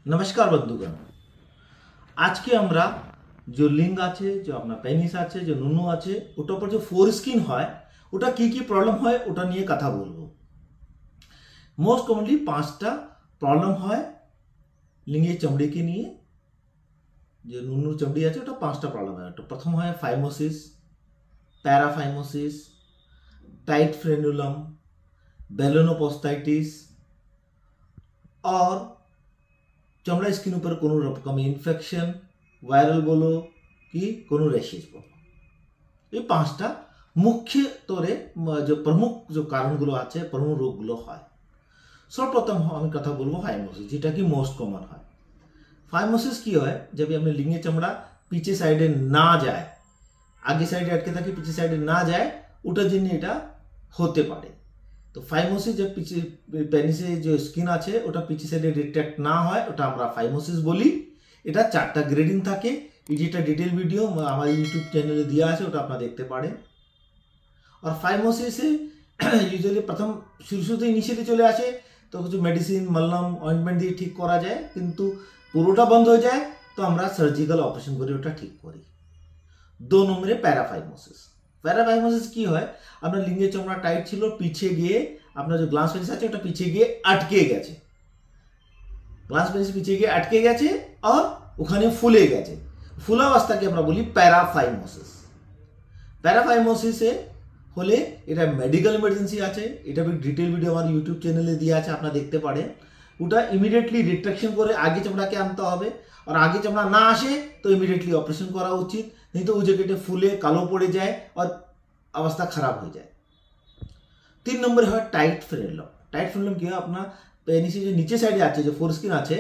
नमस्कार बंधुगण। आज के আমরা जो लिंग আছে जो अपना पेनिस আছে जो নুনু আছে ওটার উপর जो ফোর স্কিন হয় ওটা কি কি প্রবলেম হয় ওটা নিয়ে কথা বলবো। মোস্ট কমনলি পাঁচটা প্রবলেম হয় লিঙ্গের চামড়ি के নিয়ে। যে নুনুর চামড়ি আছে ওটা পাঁচটা প্রবলেম হয়। তো প্রথম হয় ফাইমোসিস, প্যারাফাইমোসিস, टाइट फ्रेनुलम, बेलोनोपोस्टाइटिस और चमड़ा स्किन ऊपर कोनो रकम इन्फेक्शन वायरल बोलो कि कोनो रैशेज बोलो। ये पांचटा मुख्य तौरे जो प्रमुख जो कारणगुलो आछे प्रमुख रोगगुलो হয়। सर्वप्रथम আমি কথা বলবো ফাইমোসিস, যেটা কি মোস্ট কমন হয়। ফাইমোসিস কি হয়, जब अपने लिंगे चमड़ा पीछे साइडे ना जाए, आगे साइडे अटके থাকে पीछे साइडे ना जाए, ওটার জন্য এটা হতে পারে। তো ফাইমোসিস जब पीछे पेनिसे जो स्किन আছে ওটা পিছে সাইডে রিট্র্যাক্ট না হয় ওটা আমরা ফাইমোসিস বলি। এটা চারটা গ্রেডিং থাকে। এটা ডিটেল ভিডিও আমার ইউটিউব চ্যানেলে দেওয়া আছে, ওটা আপনারা দেখতে পারেন। আর ফাইমোসিসে ইউজুয়ালি প্রথম শুরুতে ইনিশিয়ালি চলে আসে তো কিছু মেডিসিন মলম অয়েন্টমেন্ট দিয়ে ঠিক করা যায়, কিন্তু পুরোটা বন্ধ হয়ে যায় তো আমরা সার্জিক্যাল অপারেশন করে ওটা ঠিক করি। 2 নম্বরে প্যারাফাইমোসিস। প্যারাফাইমোসিস কি হয়, আপনার লিঙ্গের চামড়া টাইট ছিল, পিছিয়ে গিয়ে আপনার যে গ্লাস পেনিস আছে ওটা পিছিয়ে গিয়ে আটকে গেছে, গ্লাস পেনিস পিছিয়ে গিয়ে আটকে গেছে আর ওখানে ফুলে গেছে। ফুলা অবস্থাকে আমরা বলি প্যারাফাইমোসিস। প্যারাফাইমোসিসে হলে এটা মেডিকেল ইমার্জেন্সি আছে, এটা ডিটেল ভিডিও আমার ইউটিউব চ্যানেলে দেওয়া আছে, আপনারা দেখতে পারেন। ওটা ইমিডিয়েটলি রিট্রাকশন করে আগে চামড়াকে আনতে হবে, আর আগে চামড়া না আসে তো ইমিডিয়েটলি অপারেশন করা উচিত, नहीं तो वो जगह फूले कालो पड़े जाए और अवस्था खराब हो जाए। 3 नंबर है टाइट फ्रेनुलम। टाइट फ्रेनुलम কি হয়, আপনার পেনিসের যে নিচে সাইডে আছে যে ফোরস্কিন আছে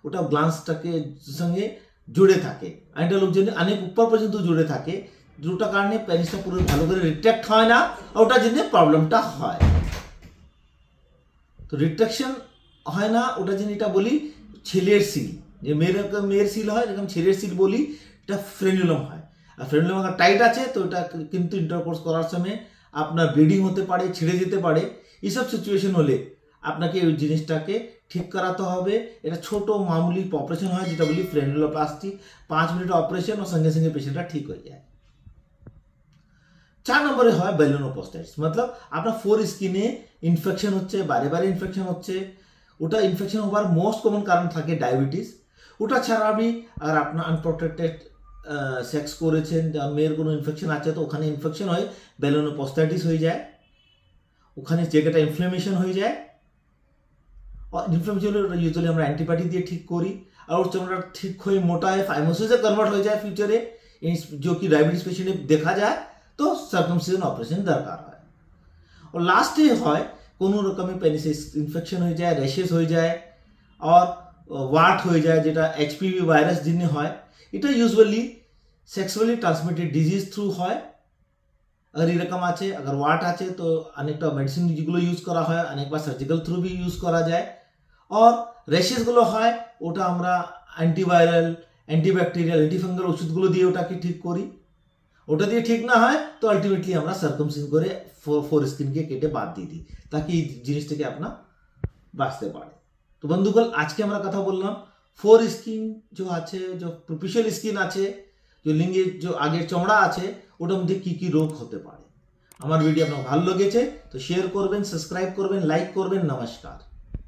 ওটা গ্ল্যান্সটাকে সঙ্গে জুড়ে থাকে, আইনটা লোকজন অনেক উপর পর্যন্ত জুড়ে থাকে, যেটার কারণে পেনিসটা পুরো ভালো করে রিট্র্যাক্ট হয় না, ওটার জন্য প্রবলেমটা হয়। তো রিট্রাকশন হয় না ওটার জন্য এটা বলি ছেলের সিল। যে মেয়ের সিল হয় এরকম ছেলের সিল বলি, এটা ফ্রেনুলম হয়। আর ফ্রেনুলম अगर টাইট আছে তো এটা কিন্তু ইন্টারকোর্স করার সময় আপনার ব্লিডিং হতে পারে, ছিঁড়ে যেতে পারে। এইসব সিচুয়েশন হলে আপনাকে ওই জিনিসটাকে ঠিক করাতে হবে। এটা ছোট মামুলি অপারেশন হয় যেটা বলি ফ্রেনুলোপ্লাস্টি। 5 মিনিট অপারেশন और সঙ্গে সঙ্গে পেশেন্টটা ঠিক হয়ে যায়। 4 নম্বরে হয় বেলোনোপোস্টাইটিস, मतलब আপনার ফোর স্কিনে ইনফেকশন হচ্ছে, বারে বারে ইনফেকশন হচ্ছে। ওটা ইনফেকশন হওয়ার মোস্ট কমন কারণ থাকে ডায়াবেটিস। ওটা ছাড়া আপনি আর আপনার আনপ্রোটেক্টেড সেক্স করেছেন, মেয়ের কোনো ইনফেকশন আছে তো ওখানে ইনফেকশন হয়, বেলোনোপোস্টাইটিস হয়ে যায়, ওখানে জায়গাটা ইনফ্লেমেশন হয়ে যায়। ইনফ্লেমেশন হলে ইউজুয়ালি আমরা অ্যান্টিবায়োটিক দিয়ে ঠিক করি, আর ওর চামড়া ঠিক হয়ে মোটা হয় ফাইমোসিসে কনভার্ট হয়ে যায় ফিউচারে, जो कि डायबिटीज पेशेंट देखा जाए तो सर्कमसिजन ऑपरेशन दरकार है। और लास्टे হয় কোনো রকমের পেনিসে ইনফেকশন হয়ে যায়, র্যাশেস হয়ে যায় और ওয়াট হয়ে যায়, যেটা এইচপিভি ভাইরাস যিনি হয়। এটা usually sexually transmitted disease through হয়। अगर এরকম আছে, अगर ওয়াট আছে তো অনেকটা মেডিসিন যেগুলো ইউজ করা হয়, অনেকবার সার্জিক্যাল থ্রু भी ইউজ করা যায়। और র্যাশেসগুলো হয় ওটা আমরা অ্যান্টিভাইরাল, অ্যান্টিব্যাকটেরিয়াল, অ্যান্টিফাঙ্গাল ওষুধগুলো দিয়ে ওটাকে ঠিক করি। ওটা দিয়ে ঠিক না হয় তো আলটিমেটলি আমরা সার্কামসিজন করে ফোর স্কিনকে কেটে বাদ দিয়ে দিই, তাকে এই জিনিস থেকে আপনার বাঁচতে পারে। তো বন্ধুগণ, আজকে আমরা কথা বললাম ফোর স্কিন जो আছে, जो প্রপিশিয়াল স্কিন আছে, जो লিঙ্গের जो আগের চামড়া আছে ওটার মধ্যে কি কি রোগ হতে পারে। আমার ভিডিও আপনার ভালো লেগেছে তো শেয়ার করবেন, সাবস্ক্রাইব করবেন, লাইক করবেন। নমস্কার।